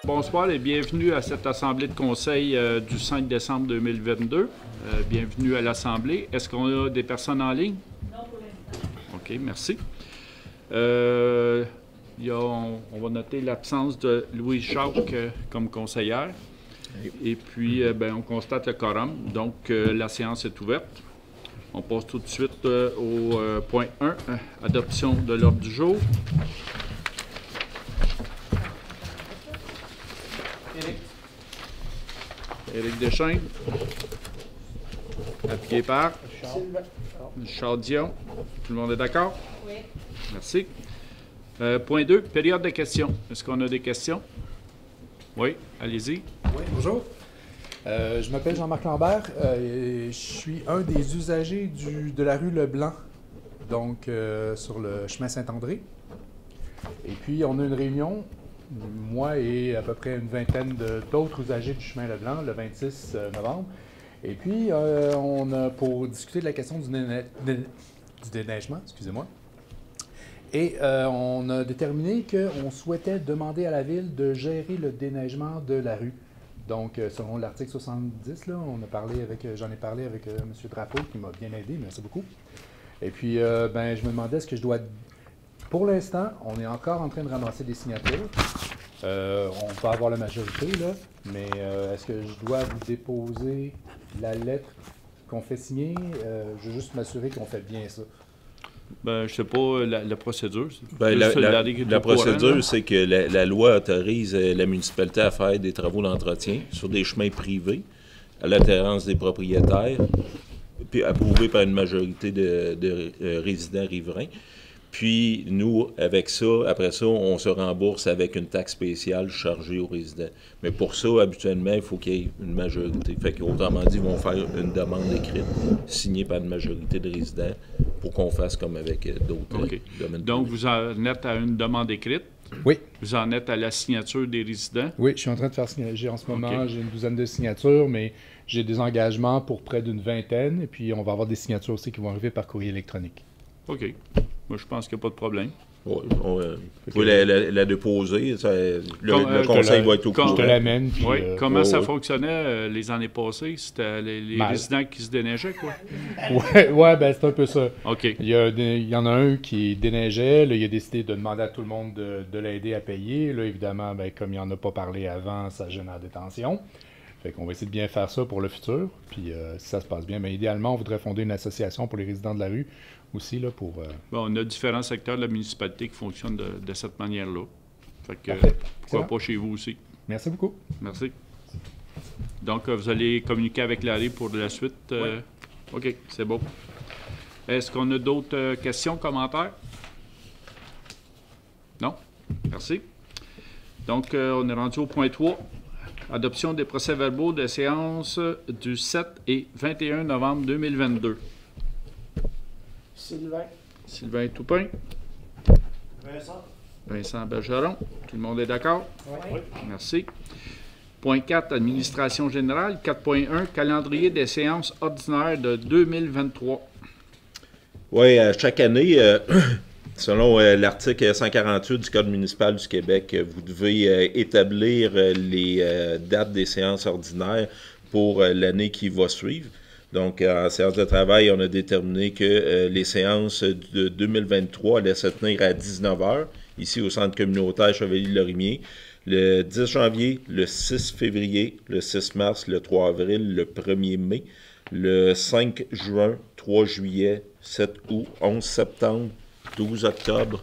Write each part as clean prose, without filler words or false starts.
Bonsoir et bienvenue à cette assemblée de conseil du 5 décembre 2022. Bienvenue à l'assemblée. Est-ce qu'on a des personnes en ligne? Non, pour l'instant. OK, merci. On va noter l'absence de Louise Jacques comme conseillère. Et puis, on constate le quorum. Donc, la séance est ouverte. On passe tout de suite au point 1, adoption de l'ordre du jour. Éric Deschênes. Appuyé par Charles Dion. Tout le monde est d'accord? Oui. Merci. Point 2, période de questions. Est-ce qu'on a des questions? Oui, allez-y. Oui, bonjour. Je m'appelle Jean-Marc Lambert. Je suis un des usagers de la rue Leblanc, donc sur le chemin Saint-André. Et puis, on a une réunion, moi et à peu près une vingtaine d'autres usagers du chemin Leblanc, le 26 novembre. Et puis, on a pour discuter de la question du déneigement, excusez-moi. Et on a déterminé qu'on souhaitait demander à la Ville de gérer le déneigement de la rue. Donc, selon l'article 70, là, j'en ai parlé avec M. Drapeau, qui m'a bien aidé, merci beaucoup. Et puis, je me demandais, est-ce que je dois... Pour l'instant, on est encore en train de ramasser des signatures. On peut avoir la majorité, là, mais est-ce que je dois vous déposer la lettre qu'on fait signer? Je veux juste m'assurer qu'on fait bien ça. Je ne sais pas la procédure. La procédure, c'est que la loi autorise la municipalité à faire des travaux d'entretien sur des chemins privés à l'adhérence des propriétaires, puis approuvé par une majorité de résidents riverains. Puis, nous, avec ça, après ça, on se rembourse avec une taxe spéciale chargée aux résidents. Mais pour ça, habituellement, il faut qu'il y ait une majorité. Fait qu'autrement dit, ils vont faire une demande écrite, signée par une majorité de résidents, pour qu'on fasse comme avec d'autres domaines. Donc, vous en êtes à une demande écrite? Oui. Vous en êtes à la signature des résidents? Oui, je suis en train de faire signer. En ce moment, j'ai une douzaine de signatures, mais j'ai des engagements pour près d'une vingtaine. Et puis, on va avoir des signatures aussi qui vont arriver par courrier électronique. OK. Moi, je pense qu'il n'y a pas de problème. Oui, vous pouvez la déposer. Le conseil va être au courant. Je te l'amène. Oui. Comment ça fonctionnait les années passées? C'était les résidents qui se déneigeaient, quoi? Oui, c'est un peu ça. OK. Il y en a un qui déneigeait. Là, il a décidé de demander à tout le monde de l'aider à payer. Là, évidemment, comme il n'en a pas parlé avant, ça génère des tensions. Fait qu'on va essayer de bien faire ça pour le futur. Puis si ça se passe bien, idéalement, on voudrait fonder une association pour les résidents de la rue aussi, là, pour... on a différents secteurs de la municipalité qui fonctionnent de cette manière-là. Fait que, pourquoi pas chez vous aussi. Merci beaucoup. Merci. Donc, vous allez communiquer avec Larry pour la suite? Oui. OK, c'est bon. Est-ce qu'on a d'autres questions, commentaires? Non? Merci. Donc, on est rendu au point 3. Adoption des procès-verbaux de séance du 7 et 21 novembre 2022. Sylvain Toupin. Vincent Bergeron. Tout le monde est d'accord? Oui. Merci. Point 4, administration générale. 4.1, calendrier des séances ordinaires de 2023. Oui, chaque année, selon l'article 148 du Code municipal du Québec, vous devez établir les dates des séances ordinaires pour l'année qui va suivre. Donc, en séance de travail, on a déterminé que les séances de 2023 allaient se tenir à 19h, ici au centre communautaire Chevalier-Lorimier, le 10 janvier, le 6 février, le 6 mars, le 3 avril, le 1er mai, le 5 juin, 3 juillet, 7 août, 11 septembre, 12 octobre,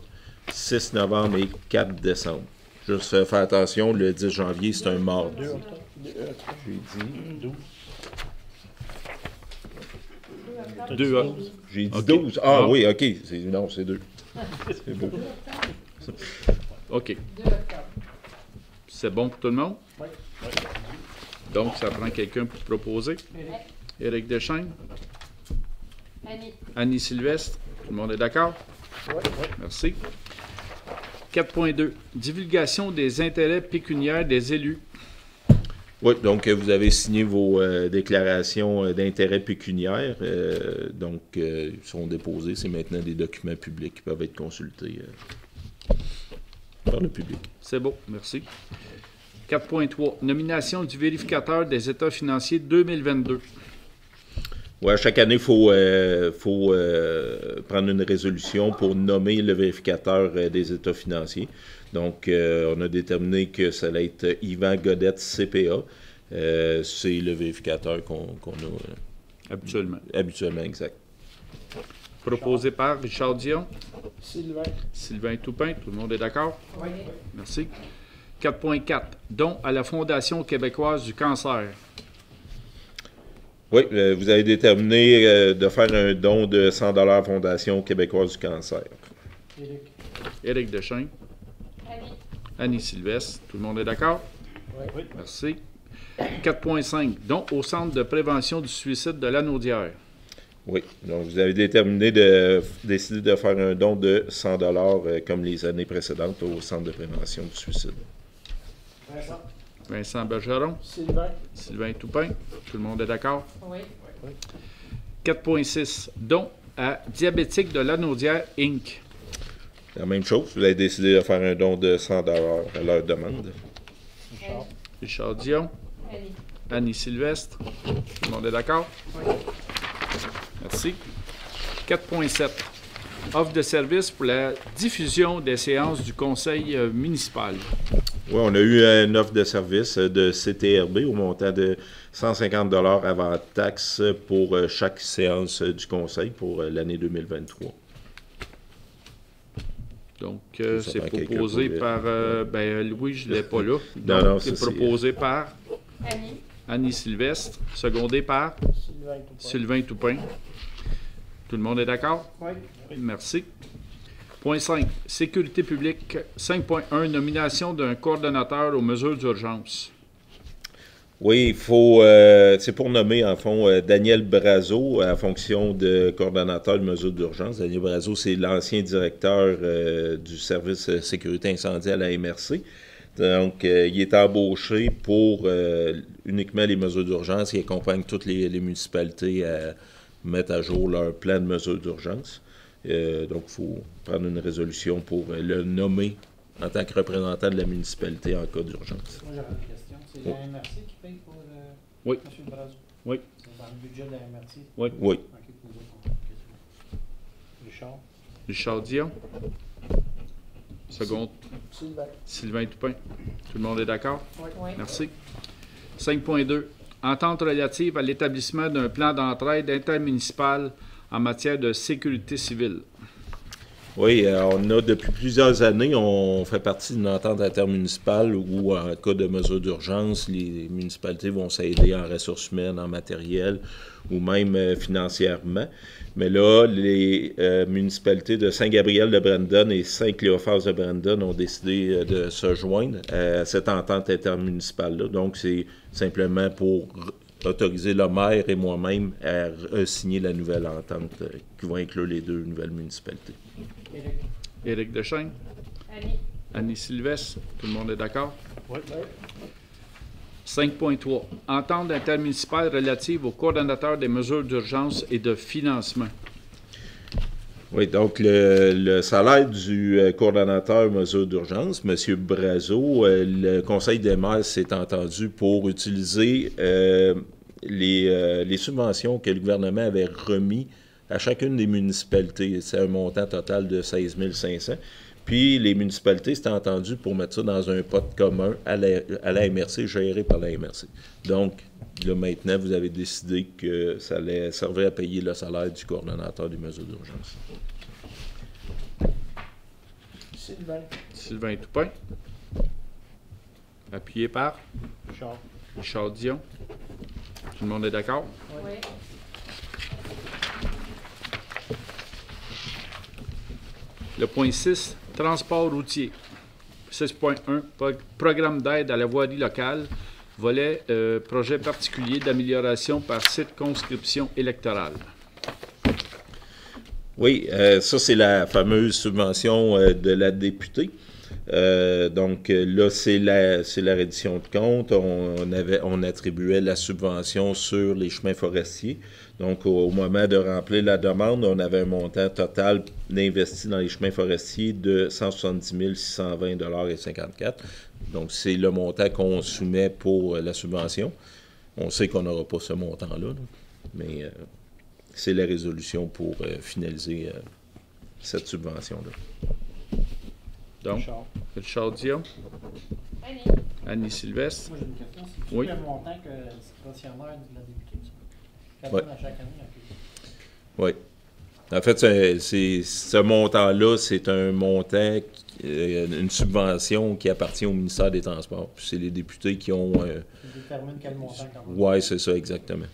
6 novembre et 4 décembre. Juste faire attention, le 10 janvier, c'est un mardi. J'ai dit 12. Ah oui, OK. Non, c'est 2. C'est beau. OK. C'est bon pour tout le monde? Oui. Donc, ça prend quelqu'un pour proposer. Éric Deschênes? Annie Sylvestre? Tout le monde est d'accord? Oui. Merci. 4.2. Divulgation des intérêts pécuniaires des élus. Oui, donc vous avez signé vos déclarations d'intérêt pécuniaire. Ils sont déposés. C'est maintenant des documents publics qui peuvent être consultés par le public. C'est beau, merci. 4.3. Nomination du vérificateur des états financiers 2022. Ouais, chaque année, il faut prendre une résolution pour nommer le vérificateur des états financiers. Donc, on a déterminé que ça allait être Yvan Godette, CPA. C'est le vérificateur qu'on a habituellement, exact. Proposé par Richard Dion. Sylvain. Sylvain Toupin. Tout le monde est d'accord? Oui. Merci. 4.4. Don à la Fondation québécoise du cancer. Oui, vous avez déterminé de faire un don de 100 $ à la Fondation québécoise du cancer. Éric. Éric Deschênes. Annie Sylvestre. Tout le monde est d'accord? Oui. Merci. 4.5. Don au Centre de prévention du suicide de Lanaudière. Oui, donc vous avez décidé de faire un don de 100 $ comme les années précédentes au Centre de prévention du suicide. Vincent. Vincent Bergeron. Sylvain. Sylvain Toupin. Tout le monde est d'accord? Oui. 4.6. Don à Diabétique de Lanaudière, Inc. La même chose, vous avez décidé de faire un don de 100 $ à leur demande. Richard. Richard Dion. Annie Sylvestre. Tout le monde est d'accord? Oui. Merci. 4.7. Offre de service pour la diffusion des séances du conseil municipal. Oui, on a eu une offre de service de CTRB au montant de 150 $ avant taxe pour chaque séance du conseil pour l'année 2023. Donc, Ça c'est prend quelqu'un proposé pour par... Louis, je ne l'ai pas là. Non, Donc, non, c'est ça, proposé par Annie. Annie Sylvestre, secondé par Sylvain Toupin. Sylvain Toupin. Tout le monde est d'accord? Oui. Merci. Point 5. Sécurité publique. 5.1. Nomination d'un coordonnateur aux mesures d'urgence. Oui, il faut, c'est pour nommer, en fond, Daniel Brazo à la fonction de coordonnateur de mesures d'urgence. Daniel Brazo, c'est l'ancien directeur du service sécurité incendie à la MRC. Donc, il est embauché pour uniquement les mesures d'urgence. Il accompagne toutes les municipalités à mettre à jour leur plan de mesures d'urgence. Donc, il faut prendre une résolution pour le nommer en tant que représentant de la municipalité en cas d'urgence. Moi, j'aurais une question. C'est la MRC qui paye pour Oui. M. Brazo? Oui. C'est dans le budget de la MRC? Oui. Oui. OK, pour vous autres, on a une question. Richard. Richard Dion. Second, Sylvain. Sylvain Toupin. Tout le monde est d'accord? Oui. Merci. 5.2. Entente relative à l'établissement d'un plan d'entraide intermunicipal en matière de sécurité civile. Oui, on a depuis plusieurs années, on fait partie d'une entente intermunicipale où, en cas de mesure d'urgence, les municipalités vont s'aider en ressources humaines, en matériel ou même financièrement. Mais là, les municipalités de Saint-Gabriel-de-Brandon et Saint-Cléophas-de-Brandon ont décidé de se joindre à cette entente intermunicipale-là. Donc, c'est simplement pour autoriser le maire et moi-même à signer la nouvelle entente qui va inclure les deux nouvelles municipalités. Éric. Éric Deschênes. Annie. Annie Sylvestre. Tout le monde est d'accord? Oui. 5.3. Entente intermunicipale relative au coordonnateur des mesures d'urgence et de financement. Oui, donc le salaire du coordonnateur mesures d'urgence, M. Brazo, le Conseil des maires s'est entendu pour utiliser les subventions que le gouvernement avait remis à chacune des municipalités. C'est un montant total de 16 500. Puis les municipalités s'étaient entendues pour mettre ça dans un pot commun à la MRC, géré par la MRC. Donc, là, maintenant, vous avez décidé que ça allait servir à payer le salaire du coordonnateur des mesures d'urgence. Sylvain. Sylvain Toupin. Appuyé par Richard. Richard Dion. Tout le monde est d'accord? Oui. Le point 6, transport routier. 6.1, programme d'aide à la voirie locale, volet projet particulier d'amélioration par circonscription électorale. Oui, ça, c'est la fameuse subvention de la députée. Donc là, c'est la reddition de compte. On attribuait la subvention sur les chemins forestiers. Donc, au moment de remplir la demande, on avait un montant total d'investi dans les chemins forestiers de 170 620,54 $. Donc, c'est le montant qu'on soumet pour la subvention. On sait qu'on n'aura pas ce montant-là, là, mais c'est la résolution pour finaliser cette subvention-là. Donc, Richard. Richard Dion, Annie. Annie Sylvestre. Moi, j'ai une question. C'est Oui. le montant que le subventionnaire de la députée, ça? Qu'elle Ouais. donne à chaque année, ok. Oui. En fait, ce montant-là, c'est un montant, une subvention qui appartient au ministère des Transports. Puis c'est les députés qui ont... Tu détermines quel montant quand même. Oui, c'est ça, exactement.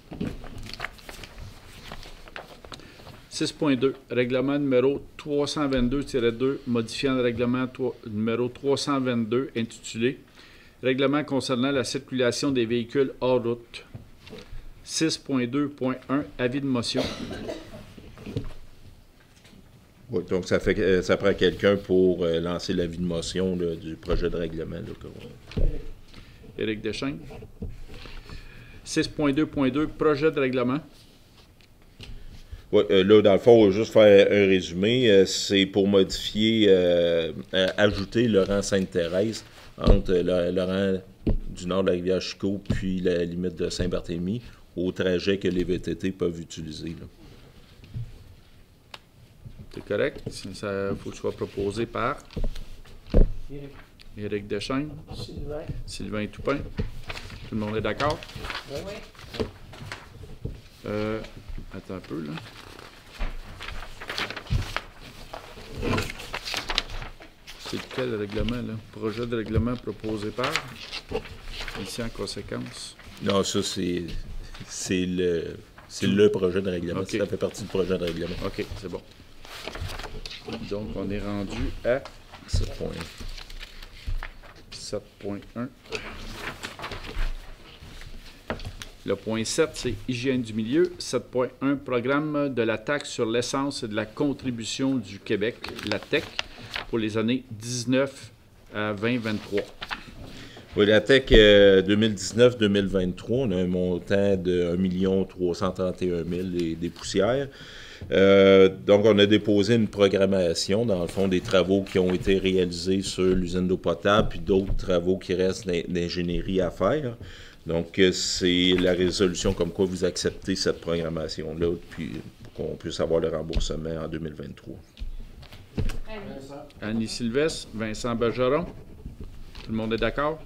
6.2, règlement numéro 322-2, modifiant le règlement numéro 322 intitulé Règlement concernant la circulation des véhicules hors route. 6.2.1, avis de motion. Oui, donc ça prend quelqu'un pour lancer l'avis de motion là, du projet de règlement. Là, Éric Deschênes. 6.2.2, projet de règlement. Oui, là, dans le fond, on va juste faire un résumé. C'est pour modifier, ajouter le rang Sainte-Thérèse entre le rang du nord de la rivière Chicot puis la limite de Saint-Barthélemy au trajet que les VTT peuvent utiliser. Là. C'est correct. Ça faut que ce soit proposé par Éric. Éric Deschênes, Sylvain. Sylvain Toupin. Tout le monde est d'accord? Oui. Attends un peu, là. C'est lequel le règlement, là? Projet de règlement proposé par? Ici, en conséquence. Non, ça, c'est le projet de règlement. Ok. Ça fait partie du projet de règlement. OK, c'est bon. Donc, on est rendu à 7.1. Le point 7, c'est hygiène du milieu. 7.1, programme de la taxe sur l'essence et de la contribution du Québec, la TEC, pour les années 19 à 2023. Oui, la TEC 2019-2023, on a un montant de 1 331 000 et des poussières. Donc, on a déposé une programmation, dans le fond, des travaux qui ont été réalisés sur l'usine d'eau potable, puis d'autres travaux qui restent d'ingénierie à faire. Donc, c'est la résolution comme quoi vous acceptez cette programmation-là, puis pour qu'on puisse avoir le remboursement en 2023. Annie. Annie Sylvestre, Vincent Bergeron. Tout le monde est d'accord?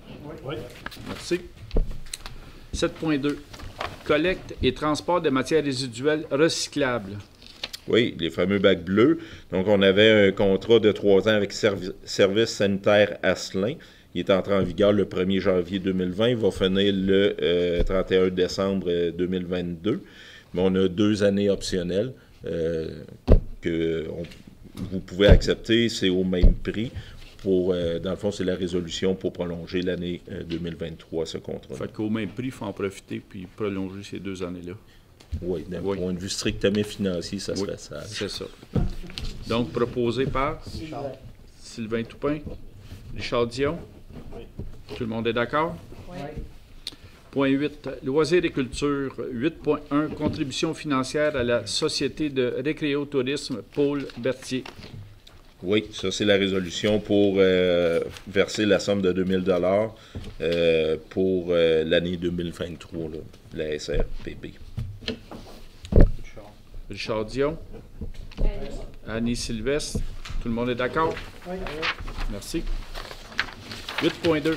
Oui. Merci. 7.2. Collecte et transport de matières résiduelles recyclables. Oui, les fameux bacs bleus. Donc, on avait un contrat de 3 ans avec Service sanitaire Asselin. Il est entré en vigueur le 1er janvier 2020. Il va finir le 31 décembre 2022. Mais on a 2 années optionnelles que vous pouvez accepter. C'est au même prix. Dans le fond, c'est la résolution pour prolonger l'année 2023, ce contrat. Fait qu'au même prix, il faut en profiter puis prolonger ces 2 années-là. Oui, d'un Oui. point de vue strictement financier, ça Oui, serait sage. c'est ça. Donc, proposé par Richard. Sylvain Toupin, Richard Dion. Oui. Tout le monde est d'accord? Oui. Point 8, loisirs et culture. 8.1, contribution financière à la Société de récréotourisme Paul Berthier. Oui, ça c'est la résolution pour verser la somme de 2 000 pour l'année 2023, là, la SRPB. Richard. Richard Dion, Annie. Annie Sylvestre. Tout le monde est d'accord? Oui. Merci. 8.2.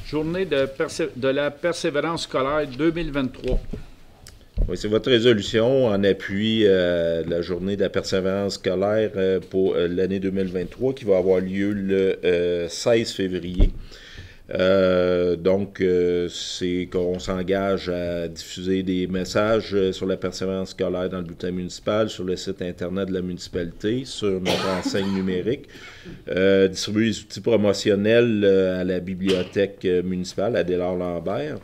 Journée de la persévérance scolaire 2023. Oui, c'est votre résolution en appui de la journée de la persévérance scolaire pour l'année 2023 qui va avoir lieu le 16 février. Donc, c'est qu'on s'engage à diffuser des messages sur la persévérance scolaire dans le bulletin municipal, sur le site Internet de la municipalité, sur notre enseigne numérique, distribuer des outils promotionnels à la bibliothèque municipale, à Délard-Lambert.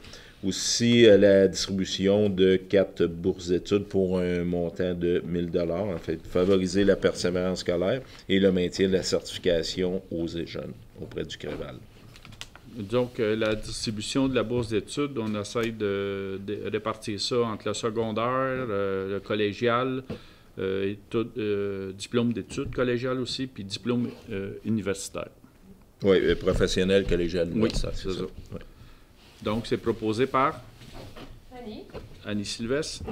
Aussi, la distribution de 4 bourses d'études pour un montant de 1 000 $, en fait, favoriser la persévérance scolaire et le maintien de la certification aux et jeunes auprès du CREVAL. Donc, la distribution de la bourse d'études, on essaie de répartir ça entre le secondaire, le collégial, et tout, diplôme d'études collégiales aussi, puis diplôme universitaire. Oui, professionnel, collégial, Oui, c'est ça. Oui. Donc, c'est proposé par Annie. Annie Sylvestre,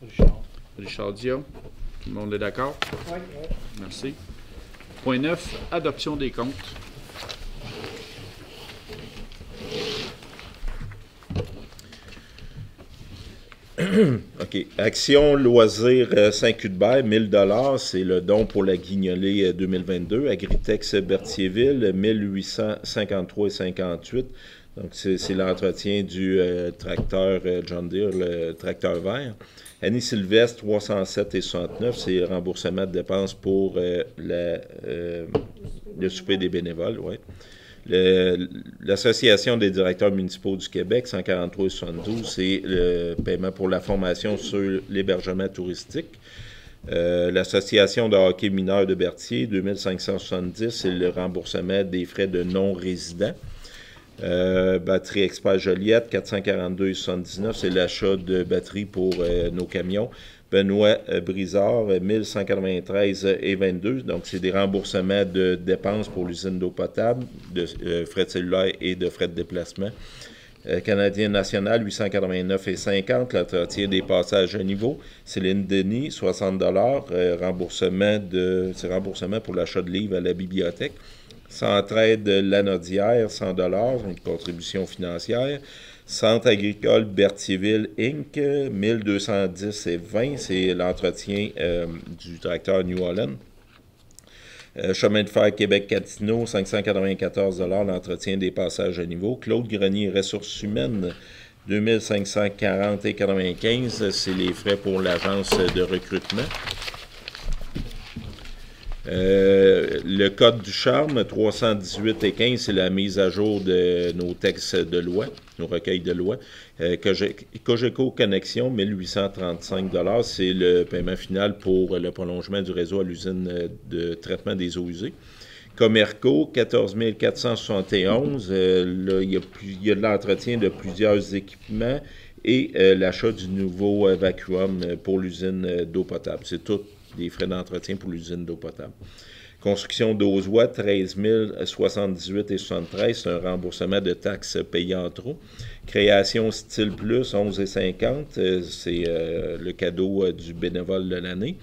Richard. Richard Dion. Tout le monde est d'accord? Oui. Merci. Point 9, adoption des comptes. OK. Action loisirs Saint-Cuthbert, 1 000 $, c'est le don pour la guignolée 2022. Agritex Berthierville, 1853,58. Donc, c'est l'entretien du tracteur John Deere, le tracteur vert. Annie Sylvestre, 307,69. C'est remboursement de dépenses pour le souper des bénévoles, oui. L'Association des directeurs municipaux du Québec, 143,72, c'est le paiement pour la formation sur l'hébergement touristique. L'Association de hockey mineur de Berthier, 2570, c'est le remboursement des frais de non-résidents. Batterie Expert Joliette, 442,79, c'est l'achat de batteries pour nos camions. Benoît Brizard, 1193,22. Donc, c'est des remboursements de dépenses pour l'usine d'eau potable, de frais de cellulaire et de frais de déplacement. Canadien National, 889,50. L'entretien des passages à niveau. Céline Denis, 60 $. C'est remboursement pour l'achat de livres à la bibliothèque. Centraide Lanaudière, 100 $, une contribution financière. Centre agricole Berthierville Inc., 1210,20, c'est l'entretien du tracteur New Holland. Chemin de fer Québec-Gatineau, 594 $, l'entretien des passages à niveau. Claude Grenier, ressources humaines, 2540,95, c'est les frais pour l'agence de recrutement. Le Code du charme, 318,15, c'est la mise à jour de nos textes de loi, nos recueils de loi. Cogeco Connexion, 1835 $, c'est le paiement final pour le prolongement du réseau à l'usine de traitement des eaux usées. Comerco, 14 471, là, il y a de l'entretien de plusieurs équipements et l'achat du nouveau vacuum pour l'usine d'eau potable. C'est tout des frais d'entretien pour l'usine d'eau potable. Construction d'Auzois, 13 078,73, c'est un remboursement de taxes payées en trop. Création Style Plus, 11,50, c'est le cadeau du bénévole de l'année.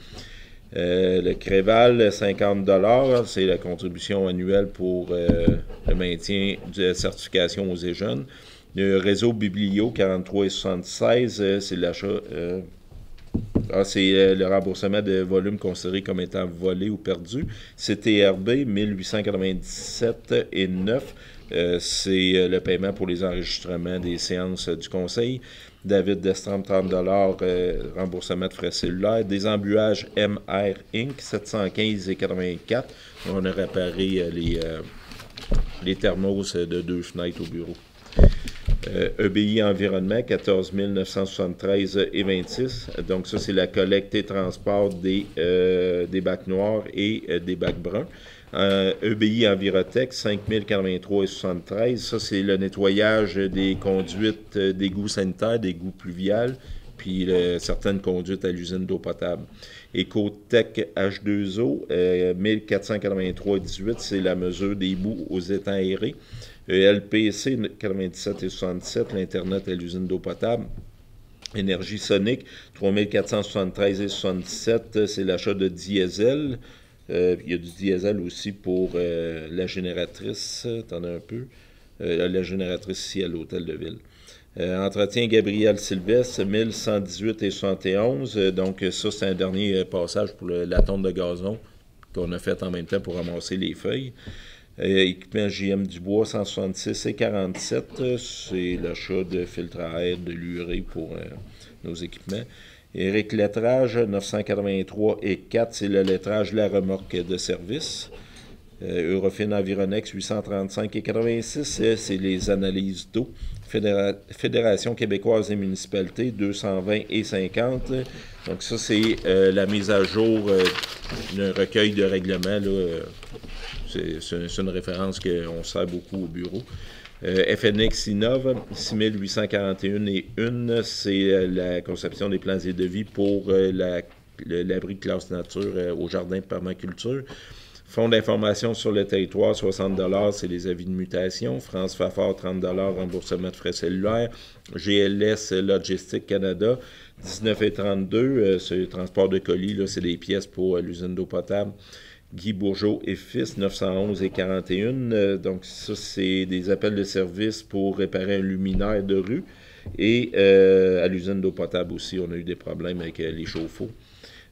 Le Créval, 50 $, c'est la contribution annuelle pour le maintien de la certification aux et jeunes. Le réseau Biblio, 43,76, c'est l'achat... c'est le remboursement de volume considéré comme étant volé ou perdu. CTRB, 1897,9. C'est le paiement pour les enregistrements des séances du conseil. David Destram, 30 $, remboursement de frais cellulaires. Des embuages MR Inc., 715,84. On a réparé les thermos de 2 fenêtres au bureau. EBI Environnement, 14 973,26. Donc, ça, c'est la collecte et transport des bacs noirs et des bacs bruns. EBI Envirotech, 5 083,73. Ça, c'est le nettoyage des conduites d'égouts sanitaires, d'égouts pluviales, puis certaines conduites à l'usine d'eau potable. Ecotech H2O, 1483,18, c'est la mesure des boues aux étangs aérés. LPC 97,67, l'Internet à l'usine d'eau potable. Énergie Sonique, 3473,77, c'est l'achat de diesel. Il y a du diesel aussi pour la génératrice, attendez un peu, la génératrice ici à l'hôtel de ville. Entretien Gabriel Sylvestre, 1118,71. Donc ça, c'est un dernier passage pour la tonte de gazon qu'on a fait en même temps pour ramasser les feuilles. Équipement JM Dubois, 166,47. C'est l'achat de filtres à air, de l'urée pour nos équipements. Éric Lettrage, 983,4. C'est le lettrage de la remorque de service. Eurofin Environex 835,86, c'est les analyses d'eau. Fédération québécoise des municipalités 220,50. Donc ça, c'est la mise à jour d'un recueil de règlements. C'est une référence qu'on sert beaucoup au bureau. FNX Innov 6841,1, c'est la conception des plans et devis pour l'abri de classe nature au jardin de permaculture. Fonds d'information sur le territoire, 60 $, c'est les avis de mutation. France Fafard, 30 $, remboursement de frais cellulaires. GLS Logistique Canada, 19,32 $, c'est le transport de colis, c'est des pièces pour l'usine d'eau potable. Guy Bourgeot et Fils, 911,41 $. Donc ça, c'est des appels de service pour réparer un luminaire de rue. Et à l'usine d'eau potable aussi, on a eu des problèmes avec les chauffe-eau.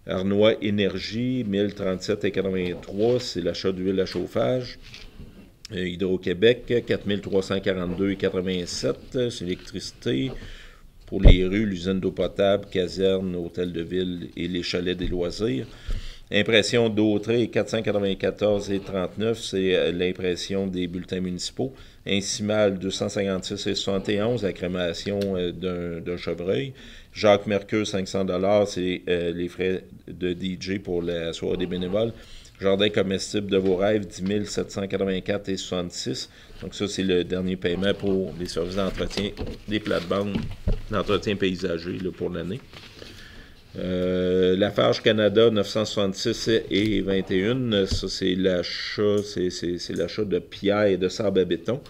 Arnois Énergie, 1037,83 $, c'est l'achat d'huile à chauffage. Hydro-Québec, 4342,87 $, c'est l'électricité. Pour les rues, l'usine d'eau potable, caserne, hôtel de ville et les chalets des loisirs. Impression d'Autrey, 494,39 $, c'est l'impression des bulletins municipaux. Incimal, 256,71 $, la crémation d'un chevreuil. Jacques Mercure, 500 $, c'est les frais de DJ pour la soirée des bénévoles. Jardin comestible de vos rêves, 10 784,66 $. Donc ça, c'est le dernier paiement pour les services d'entretien des plates-bandes d'entretien paysager là, pour l'année. Lafarge Canada, 966,21 $, ça c'est l'achat de pierre et de sable à béton.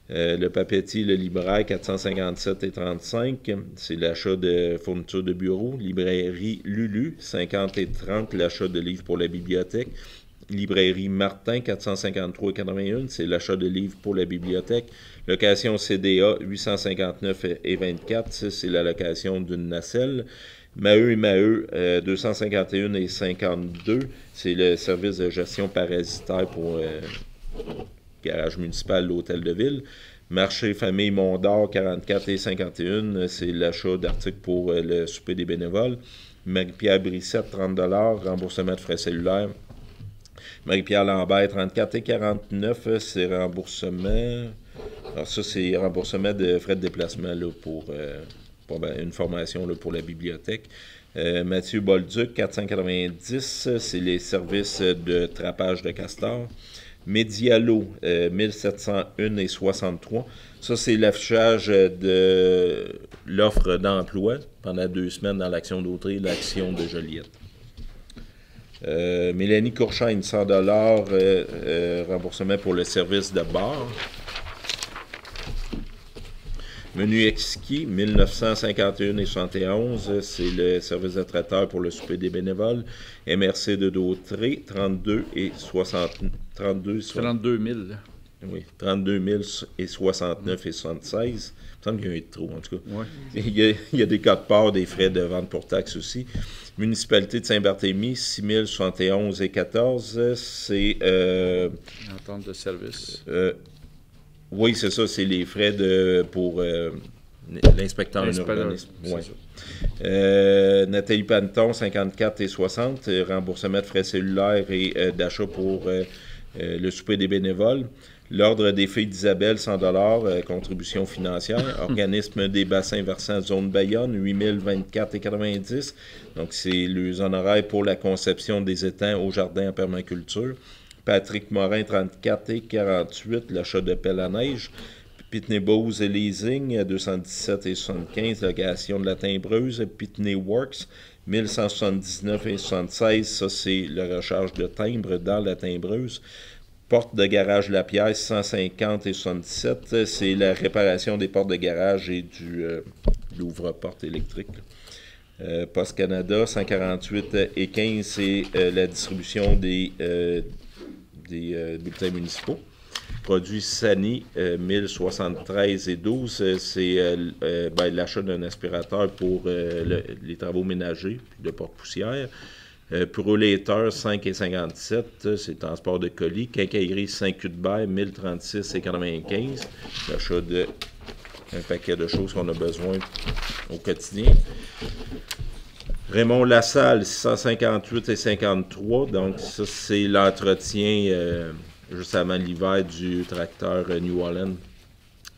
Le papeterie, le libraire, 457,35 $, c'est l'achat de fournitures de bureau. Librairie Lulu, 50,30 $, l'achat de livres pour la bibliothèque. Librairie Martin, 453,81 $, c'est l'achat de livres pour la bibliothèque. Location CDA, 859,24 $, c'est la location d'une nacelle. Maheu et Maheu, 251,52 $, c'est le service de gestion parasitaire pour garage municipal, l'hôtel de ville. Marché Famille Mondor, 44,51 $, c'est l'achat d'articles pour le souper des bénévoles. Marie-Pierre Brissette, 30 $, remboursement de frais cellulaires. Marie-Pierre Lambert, 34,49 $, c'est remboursement. Alors ça, c'est remboursement de frais de déplacement là, pour une formation là, pour la bibliothèque. Mathieu Bolduc, 490 $, c'est les services de trapage de castor. Medialo, 1701,63 $. Ça, c'est l'affichage de l'offre d'emploi pendant 2 semaines dans l'action d'Autrey, l'action de Joliette. Mélanie Courchaine, 100 $, remboursement pour le service de bar. Menu exquis, 1951,71 $, c'est le service de traiteur pour le souper des bénévoles. MRC de Dautré, 32 000. 32 000. Oui, 32 069,76 $. Il me semble qu'il y a un de trop, en tout cas. Ouais. Il y a des cas de part, des frais de vente pour taxes aussi. Municipalité de Saint-Barthélemy, 6 071,14 $, c'est... Entente de service. Oui, c'est ça, c'est les frais pour l'inspecteur en urbanisme. Ouais. Nathalie Panton, 54,60 $, remboursement de frais cellulaires et d'achat pour le souper des bénévoles. L'Ordre des filles d'Isabelle, 100 $, contribution financière. Organisme des bassins versants zone Bayonne, 8 024,90 $. Donc, c'est les honoraires pour la conception des étangs au jardin en permaculture. Patrick Morin, 34,48 $, l'achat de pelle à neige. Pitney Bowes et Leasing, 217,75 $, location de la timbreuse. Pitney Works, 1179,76 $, ça c'est la recharge de timbre dans la timbreuse. Porte de garage Lapierre, 150,77 $, c'est la réparation des portes de garage et de l'ouvre-porte électrique. Post Canada, 148,15 $, c'est la distribution des bulletins municipaux. Produits Sani, 1073,12 $, c'est l'achat d'un aspirateur pour les travaux ménagers de porte-poussière. Purolator, 5,57 $, c'est le transport de colis. Quincaillerie Saint-Cuthbert, 1036,95 $, l'achat d'un paquet de choses qu'on a besoin au quotidien. Raymond Lassalle, 658 et 53. Donc, ça, c'est l'entretien juste avant l'hiver du tracteur New Holland.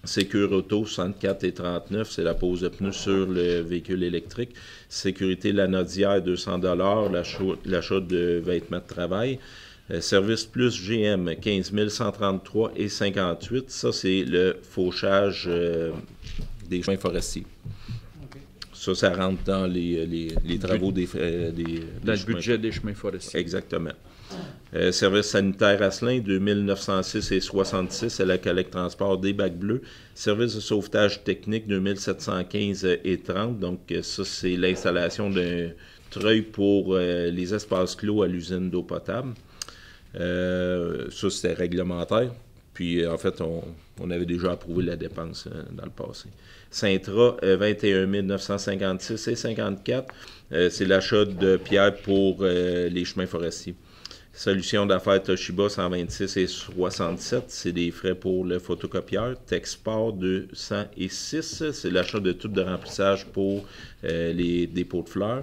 Sécure Auto, 64 et 39, c'est la pose de pneus sur le véhicule électrique. Sécurité Lanaudière, 200 $, l'achat de vêtements de travail. Service Plus GM, 15 133 et 58. Ça, c'est le fauchage des chemins forestiers. Okay. Ça rentre dans les travaux des dans le budget des chemins forestiers. Exactement. Service sanitaire Asselin, 2906 et 66 à la collecte transport des bacs bleus. Service de sauvetage technique, 2715 et 30. Donc, ça, c'est l'installation d'un treuil pour les espaces clos à l'usine d'eau potable. Ça, c'était réglementaire. Puis, en fait, on avait déjà approuvé la dépense dans le passé. Sintra, 21 956 et 54. C'est l'achat de pierres pour les chemins forestiers. Solution d'affaires Toshiba, 126 et 67, c'est des frais pour le photocopieur. Texport, 206, c'est l'achat de tubes de remplissage pour les dépôts de fleurs.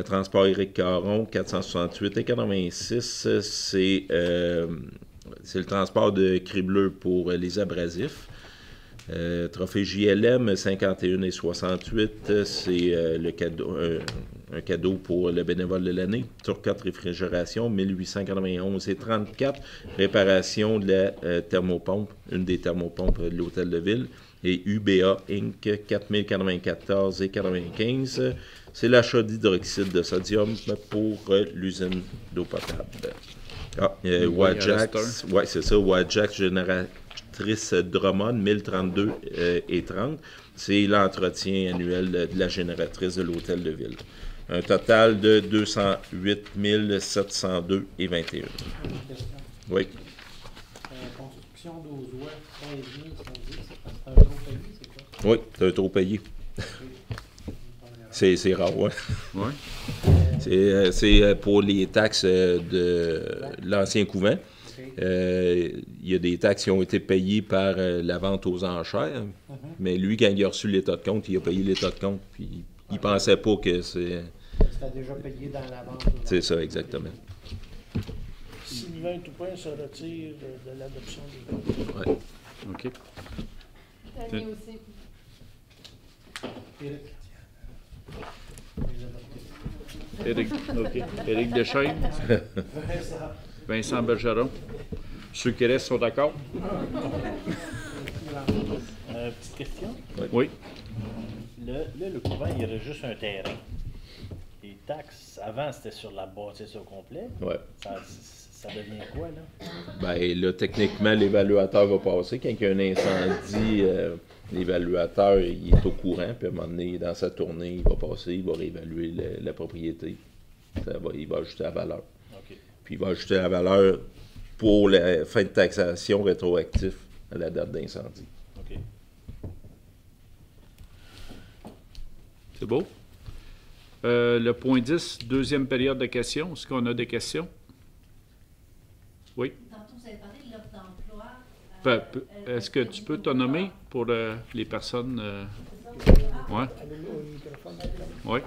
Transport Éric Caron, 468 et 86, c'est le transport de cris bleus pour les abrasifs. Trophée JLM, 51 et 68, c'est le cadeau, un cadeau pour le bénévole de l'année. Turcotte Réfrigération, 1891 et 34. Réparation de la thermopompe, une des thermopompes de l'Hôtel de Ville. Et UBA Inc., 4094 et 95. C'est l'achat d'hydroxyde de sodium pour l'usine d'eau potable. Wajax, ouais, c'est ça, Wajax Génératrice Drummond, 1032 et 30. C'est l'entretien annuel de la génératrice de l'Hôtel de Ville. Un total de 208 702 et 21. Oui. Construction d'Ozois, 13 110, c'est un trop payé, c'est quoi? Oui, c'est un trop payé. C'est rare, oui. Ouais. C'est pour les taxes de l'ancien couvent. Il y a des taxes qui ont été payées par la vente aux enchères, mais lui, quand il a reçu l'état de compte, il a payé l'état de compte, puis il pensait pas que c'est... C'était déjà payé dans la vente. C'est ça, exactement. Sylvain Toupin se retire de l'adoption des votes. Oui. OK. Tanny aussi. Éric, OK. Éric Deschaines. Vincent Bergeron. Ceux qui restent sont d'accord? Petite question. Oui. Le couvent, il y aurait juste un terrain. Les taxes, avant, c'était sur la bâtisse au complet. Oui. Ça devient quoi, là? Bien, là, techniquement, l'évaluateur va passer. Quand il y a un incendie, l'évaluateur, il est au courant, puis à un moment donné, dans sa tournée, il va passer, il va réévaluer la propriété. Il va ajuster la valeur. OK. Puis il va ajuster la valeur pour la fin de taxation rétroactif à la date d'incendie. OK. C'est beau. Le point 10, deuxième période de questions. Est-ce qu'on a des questions? Oui. Tantôt, vous avez parlé de l'offre d'emploi. Est-ce que tu peux te nommer pour les personnes? Oui. Oui.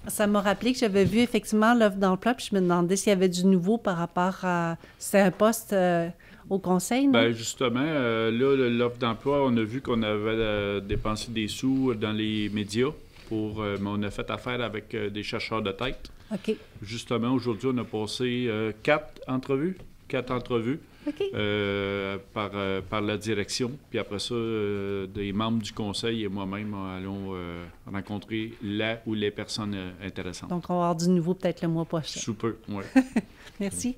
Ça m'a rappelé que j'avais vu effectivement l'offre d'emploi, puis je me demandais s'il y avait du nouveau par rapport à... C'était un poste au conseil, non? Bien, justement, là, l'offre d'emploi, on a vu qu'on avait dépensé des sous dans les médias, mais on a fait affaire avec des chercheurs de tête. OK. Justement, aujourd'hui, on a passé 4 entrevues. OK. Par la direction. Puis après ça, des membres du conseil et moi-même allons rencontrer la ou les personnes intéressantes. Donc, on va avoir du nouveau peut-être le mois prochain. Super, oui. Merci.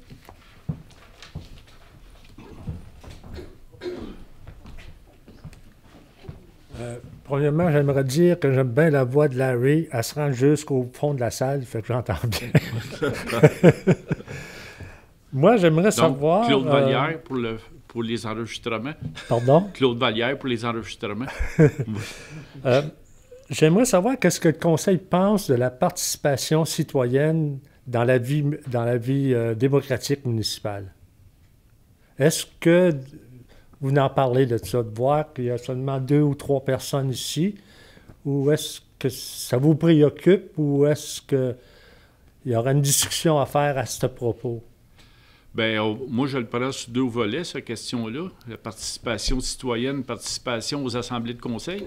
Premièrement, j'aimerais dire que j'aime bien la voix de Larry. Elle se rend jusqu'au fond de la salle, fait que j'entends bien. Moi, j'aimerais savoir... Claude Vallière pour les enregistrements. Pardon? Claude Vallière pour les enregistrements. J'aimerais savoir qu'est-ce que le Conseil pense de la participation citoyenne dans la vie démocratique municipale. Est-ce que vous en parlez de ça, de voir qu'il y a seulement 2 ou 3 personnes ici, ou est-ce que ça vous préoccupe, ou est-ce qu'il y aura une discussion à faire à ce propos? Bien, moi, je le prends sur 2 volets, cette question-là. La participation citoyenne, participation aux assemblées de conseil.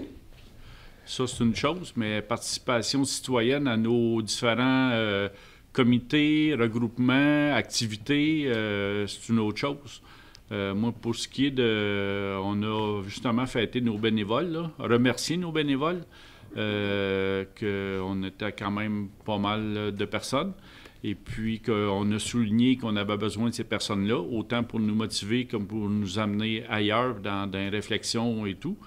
Ça, c'est une chose, mais participation citoyenne à nos différents comités, regroupements, activités, c'est une autre chose. Moi, pour ce qui est de... On a justement fêté nos bénévoles, là, remercié nos bénévoles, qu'on était quand même pas mal de personnes, et puis qu'on a souligné qu'on avait besoin de ces personnes-là, autant pour nous motiver comme pour nous amener ailleurs dans des réflexions et tout.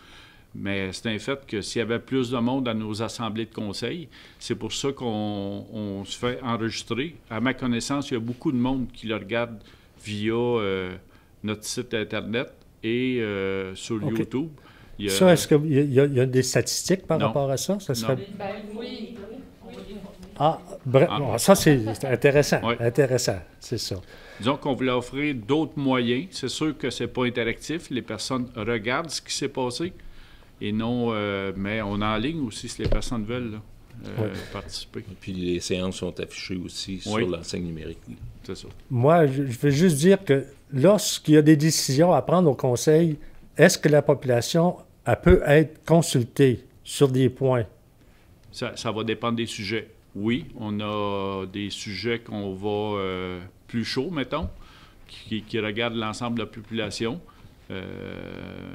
Mais c'est un fait que s'il y avait plus de monde à nos assemblées de conseil, c'est pour ça qu'on se fait enregistrer. À ma connaissance, il y a beaucoup de monde qui le regarde via notre site Internet et sur YouTube. Ça, est-ce qu'il y a des statistiques par rapport à ça? Ça serait... Ben oui. Ah, bref, bon, ça c'est intéressant. Oui. Intéressant, c'est ça. Disons qu'on voulait offrir d'autres moyens. C'est sûr que c'est pas interactif. Les personnes regardent ce qui s'est passé. Et non, mais on est en ligne aussi si les personnes veulent participer. Puis les séances sont affichées aussi sur l'enseigne numérique. C'est ça. Moi, je veux juste dire que lorsqu'il y a des décisions à prendre au conseil, est-ce que la population elle peut être consultée sur des points? Ça va dépendre des sujets. Oui, on a des sujets qu'on va plus chaud, mettons, qui regardent l'ensemble de la population.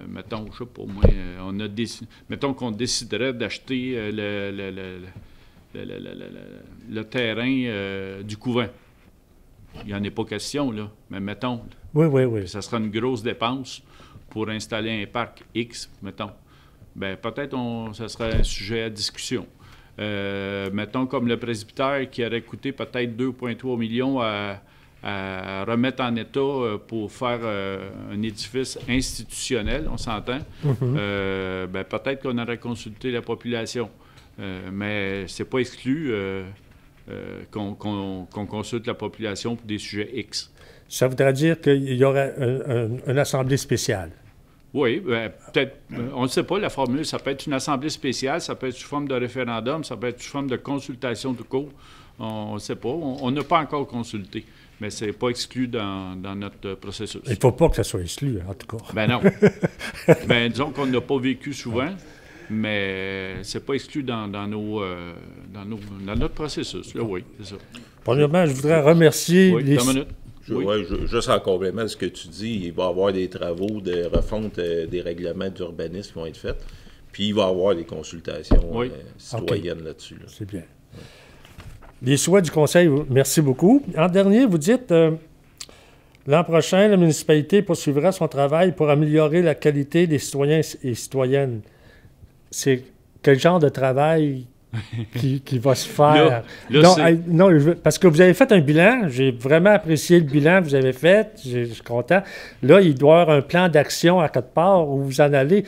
Mettons, je sais pas moi, mettons qu'on déciderait d'acheter le terrain du couvent. Il n'y en a pas question, là, mais mettons. Oui. Ça sera une grosse dépense pour installer un parc X, mettons. Bien, peut-être ça serait un sujet à discussion. Mettons comme le presbytère qui aurait coûté peut-être 2,3 millions à remettre en état pour faire un édifice institutionnel, on s'entend. Ben, peut-être qu'on aurait consulté la population. Mais c'est pas exclu qu'on consulte la population pour des sujets X. Ça voudrait dire qu'il y aurait une assemblée spéciale. Oui, ben, peut-être, on ne sait pas la formule, ça peut être une assemblée spéciale, ça peut être sous forme de référendum, ça peut être sous forme de consultation tout court, on ne sait pas, on n'a pas encore consulté, mais ce n'est pas exclu dans notre processus. Il ne faut pas que ça soit exclu, en tout cas. Ben non. Ben disons qu'on n'a pas vécu souvent, mais c'est pas exclu dans notre processus, là, oui, c'est ça. Premièrement, je voudrais remercier Juste en complément de ce que tu dis, il va y avoir des travaux de refonte des règlements d'urbanisme qui vont être faits, puis il va y avoir des consultations citoyennes là-dessus. Là. C'est bien. Les souhaits du Conseil, merci beaucoup. En dernier, vous dites, l'an prochain, la municipalité poursuivra son travail pour améliorer la qualité des citoyens et citoyennes. C'est quel genre de travail qui va se faire? Parce que vous avez fait un bilan, j'ai vraiment apprécié le bilan que vous avez fait, je suis content. Là, il doit y avoir un plan d'action à quelque part où vous en allez.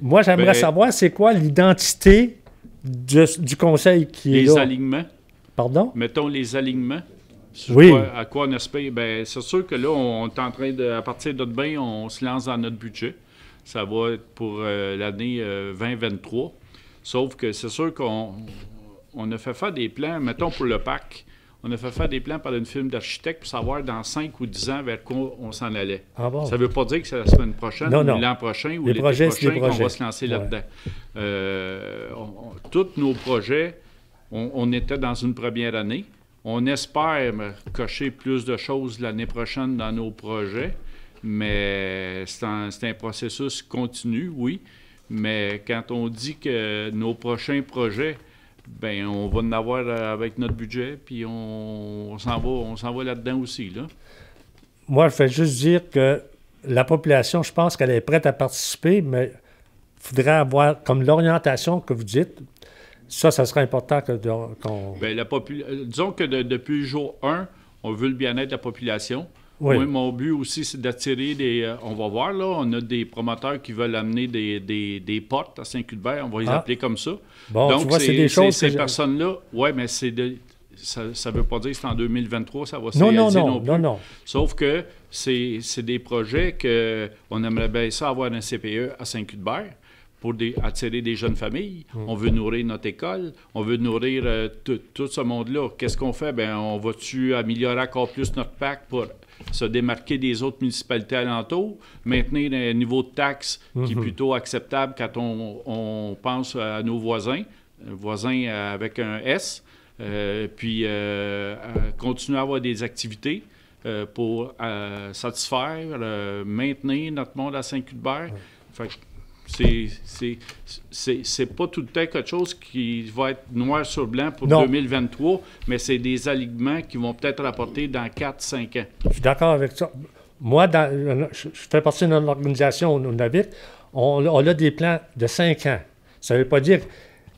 Moi, j'aimerais savoir, c'est quoi l'identité du conseil qui est là? Les alignements. Pardon? Mettons les alignements. Oui. À quoi on aspire? Bien, c'est sûr que là, on est en train de, à partir de demain, on se lance dans notre budget. Ça va être pour l'année 2023. Sauf que c'est sûr qu'on a fait faire des plans, mettons pour le parc, on a fait faire des plans par une firme d'architectes pour savoir dans 5 ou 10 ans vers quoi on s'en allait. Ça ne veut pas dire que c'est la semaine prochaine, ou l'an prochain, ou l'été prochain qu'on va se lancer là-dedans. Tous nos projets, on était dans une première année. On espère cocher plus de choses l'année prochaine dans nos projets, mais c'est un processus continu, oui. Mais quand on dit que nos prochains projets, ben on va en avoir avec notre budget, puis on s'en va là-dedans aussi, là. Moi, je vais juste dire que la population, je pense qu'elle est prête à participer, mais il faudrait avoir, comme l'orientation que vous dites, ça serait important qu'on... Bien, disons que depuis le jour 1, on veut le bien-être de la population. Oui. Moi, mon but aussi, c'est d'attirer des... on va voir, là, on a des promoteurs qui veulent amener des portes à Saint-Cuthbert, on va les appeler comme ça. Bon, donc, tu vois, c'est des choses... Ces personnes-là, oui, mais c'est ça ne veut pas dire que c'est en 2023, ça va se Non, réaliser non, non plus. non, non. Sauf que c'est des projets qu'on aimerait bien ça avoir un CPE à Saint-Cuthbert pour attirer des jeunes familles. On veut nourrir notre école, on veut nourrir tout ce monde-là. Qu'est-ce qu'on fait? Bien, on va-tu améliorer encore plus notre PAC pour se démarquer des autres municipalités alentours, maintenir un niveau de taxe qui est plutôt acceptable quand on pense à nos voisins avec un S, puis continuer à avoir des activités pour satisfaire, maintenir notre monde à Saint-Cuthbert. Fait que c'est pas tout le temps quelque chose qui va être noir sur blanc pour 2023, mais c'est des alignements qui vont peut-être rapporter dans 4-5 ans. Je suis d'accord avec ça. Moi, je fais partie de notre organisation au Nunavut. On a des plans de 5 ans. Ça ne veut pas dire que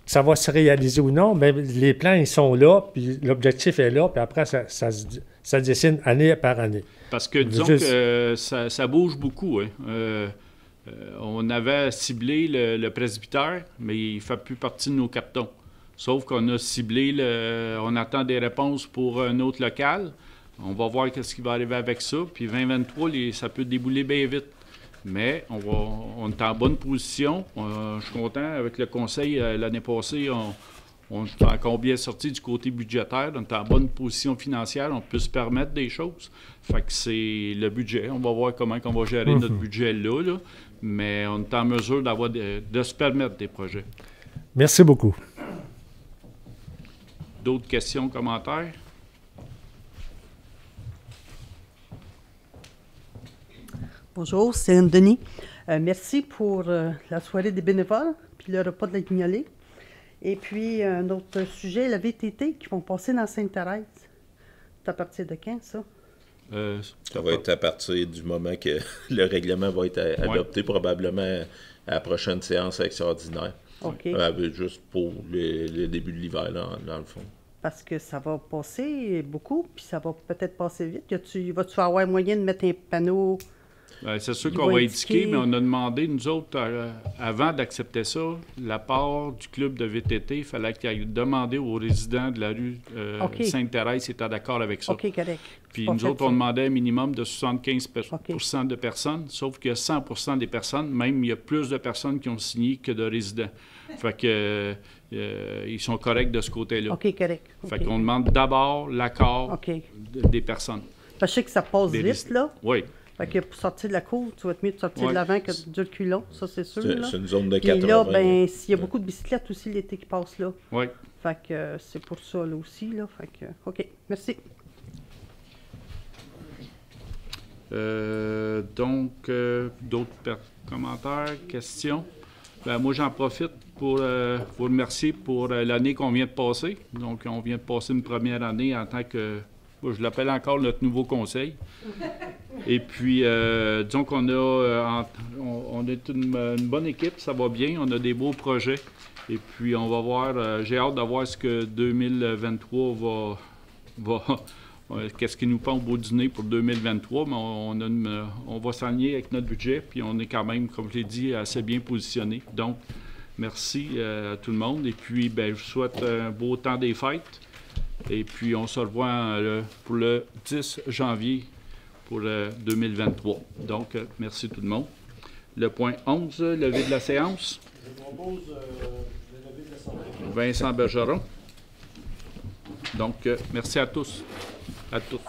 ça va se réaliser ou non, mais les plans, ils sont là, puis l'objectif est là, puis après, ça se dessine année par année. Parce que disons que ça bouge beaucoup, hein. On avait ciblé le presbytère, mais il ne fait plus partie de nos cartons. Sauf qu'on a ciblé, on attend des réponses pour un autre local. On va voir ce qui va arriver avec ça. Puis 2023, ça peut débouler bien vite. Mais on est en bonne position. Je suis content avec le conseil. L'année passée, on est encore bien sorti du côté budgétaire. On est en bonne position financière. On peut se permettre des choses. Fait que c'est le budget. On va voir comment on va gérer notre budget là. Mais on est en mesure de se permettre des projets. Merci beaucoup. D'autres questions, commentaires? Bonjour, c'est Anne Denis. Merci pour la soirée des bénévoles, puis le repas de la guignolée. Et puis, un autre sujet, la VTT qui vont passer dans Sainte-Thérèse. C'est à partir de quand, ça? Ça va être à partir du moment que le règlement va être adopté, probablement à la prochaine séance extraordinaire. OK. Juste pour le début de l'hiver, dans le fond. Parce que ça va passer beaucoup, puis ça va peut-être passer vite. Vas-tu avoir moyen de mettre un panneau? C'est sûr qu'on va indiquer, mais on a demandé, nous autres, avant d'accepter ça, la part du club de VTT, il fallait qu'il aille demander aux résidents de la rue Sainte-Thérèse s'ils étaient d'accord avec ça. OK, correct. Puis nous autres, on demandait un minimum de 75% de personnes, sauf qu'il y a 100% des personnes, même il y a plus de personnes qui ont signé que de résidents. Fait que ils sont corrects de ce côté-là. OK, correct. Fait qu'on demande d'abord l'accord des personnes. Je sais que ça passe vite, là. Oui. Fait que pour sortir de la cour, tu vas être mieux de sortir de l'avant que du reculon, ça c'est sûr. C'est une zone de 80. Puis là, ben, s'il y a beaucoup de bicyclettes aussi l'été qui passent là. Oui. Fait que c'est pour ça là aussi, là. Fait que, OK, merci. Donc, d'autres commentaires, questions? Ben, moi, j'en profite pour vous remercier pour l'année qu'on vient de passer. Donc, on vient de passer une première année en tant que... Je l'appelle encore notre nouveau conseil. Et puis, disons qu'on a, on est une bonne équipe, ça va bien, on a des beaux projets. Et puis, on va voir, j'ai hâte de voir ce que 2023 qu'est-ce qui nous prend au bout du nez pour 2023, mais on va s'aligner avec notre budget, puis on est quand même, comme je l'ai dit, assez bien positionné. Donc, merci à tout le monde. Et puis, ben, je vous souhaite un beau temps des fêtes. Et puis, on se revoit pour le 10 janvier pour 2023. Donc, merci tout le monde. Le point 11, levé de la séance. Je propose le lever de l'Assemblée. Vincent Bergeron. Donc, merci à tous. À toutes.